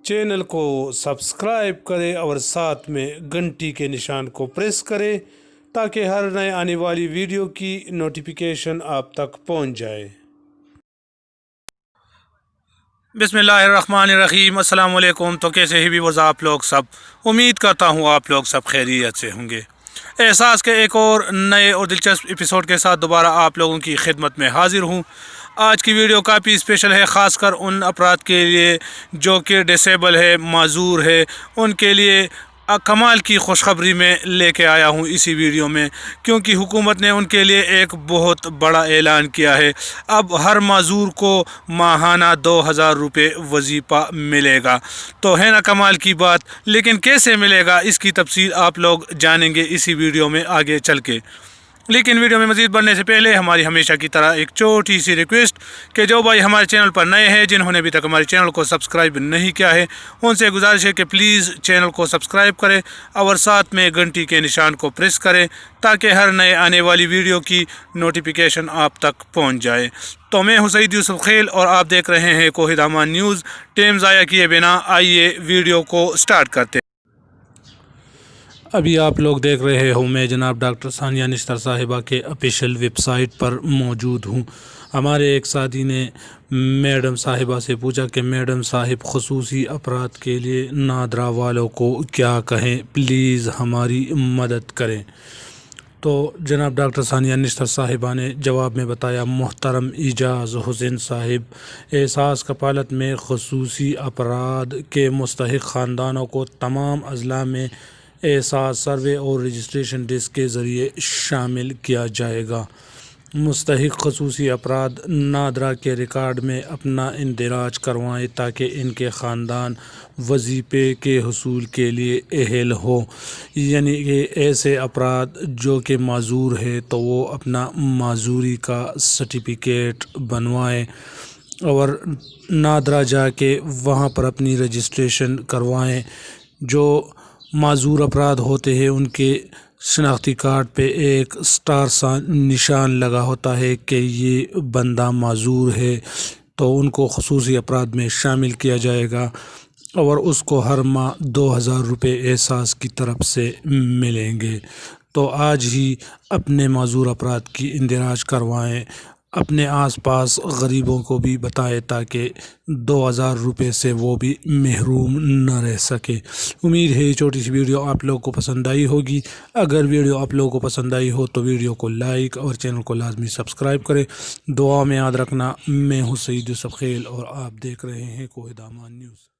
Channel کو subscribe کریں اور ساتھ میں گھنٹی کے نشان کو پریس کریں تاکہ ہر نئے آنے والی ویڈیو کی نوٹیفیکیشن آپ تک پہنچ جائے۔ بسم اللہ الرحمن الرحیم۔ السلام علیکم۔ تو کیسے ہی بھی وضع آپ لوگ سب، امید کرتا ہوں آپ لوگ سب خیریت سے ہوں گے۔ احساس کے ایک اور نئے اور دلچسپ ایپیسوڈ کے ساتھ دوبارہ آپ لوگوں کی خدمت میں حاضر ہوں۔ آج کی ویڈیو کافی اسپیشل ہے، خاص کر ان افراد کے لیے جو کہ ڈسیبل ہے، معذور ہے، ان کے لیے کمال کی خوشخبری میں لے کے آیا ہوں اسی ویڈیو میں، کیونکہ حکومت نے ان کے لیے ایک بہت بڑا اعلان کیا ہے۔ اب ہر معذور کو ماہانہ 2000 روپے وظیفہ ملے گا، تو ہے نا کمال کی بات۔ لیکن کیسے ملے گا اس کی تفصیل آپ لوگ جانیں گے اسی ویڈیو میں آگے چل کے۔ لیکن ویڈیو میں مزید بڑھنے سے پہلے ہماری ہمیشہ کی طرح ایک چھوٹی سی ریکویسٹ کہ جو بھائی ہمارے چینل پر نئے ہیں، جنہوں نے ابھی تک ہمارے چینل کو سبسکرائب نہیں کیا ہے، ان سے گزارش ہے کہ پلیز چینل کو سبسکرائب کریں اور ساتھ میں گھنٹی کے نشان کو پریس کریں تاکہ ہر نئے آنے والی ویڈیو کی نوٹیفیکیشن آپ تک پہنچ جائے۔ تو میں ہوں سعید یوسف خیل اور آپ دیکھ رہے ہیں کوہید امان نیوز۔ ٹائم ضائع کیے بنا آئیے ویڈیو کو سٹارٹ کرتے ہیں۔ ابھی آپ لوگ دیکھ رہے ہوں، میں جناب ڈاکٹر ثانیہ نشتر صاحبہ کے آفیشیل ویب سائٹ پر موجود ہوں۔ ہمارے ایک ساتھی نے میڈم صاحبہ سے پوچھا کہ میڈم صاحب خصوصی افراد کے لیے نادرا والوں کو کیا کہیں، پلیز ہماری مدد کریں۔ تو جناب ڈاکٹر ثانیہ نشتر صاحبہ نے جواب میں بتایا، محترم اعجاز حسین صاحب، احساس کفالت میں خصوصی افراد کے مستحق خاندانوں کو تمام اضلاع میں احساس سروے اور رجسٹریشن ڈیسک کے ذریعے شامل کیا جائے گا۔ مستحق خصوصی افراد نادرا کے ریکارڈ میں اپنا اندراج کروائیں تاکہ ان کے خاندان وظیفے کے حصول کے لیے اہل ہو، یعنی کہ ایسے افراد جو کہ معذور ہے تو وہ اپنا معذوری کا سرٹیفکیٹ بنوائیں اور نادرا جا کے وہاں پر اپنی رجسٹریشن کروائیں۔ جو معذور افراد ہوتے ہیں ان کے شناختی کارڈ پہ ایک سٹار سا نشان لگا ہوتا ہے کہ یہ بندہ معذور ہے، تو ان کو خصوصی افراد میں شامل کیا جائے گا اور اس کو ہر ماہ 2000 روپے احساس کی طرف سے ملیں گے۔ تو آج ہی اپنے معذور افراد کی اندراج کروائیں، اپنے آس پاس غریبوں کو بھی بتائیں تاکہ 2000 روپے سے وہ بھی محروم نہ رہ سکے۔ امید ہے یہ چھوٹی سی ویڈیو آپ لوگوں کو پسند آئی ہوگی۔ اگر ویڈیو آپ لوگوں کو پسند آئی ہو تو ویڈیو کو لائک اور چینل کو لازمی سبسکرائب کریں۔ دعا میں یاد رکھنا، میں ہوں سعید یوسف خیل اور آپ دیکھ رہے ہیں کوہید امان نیوز۔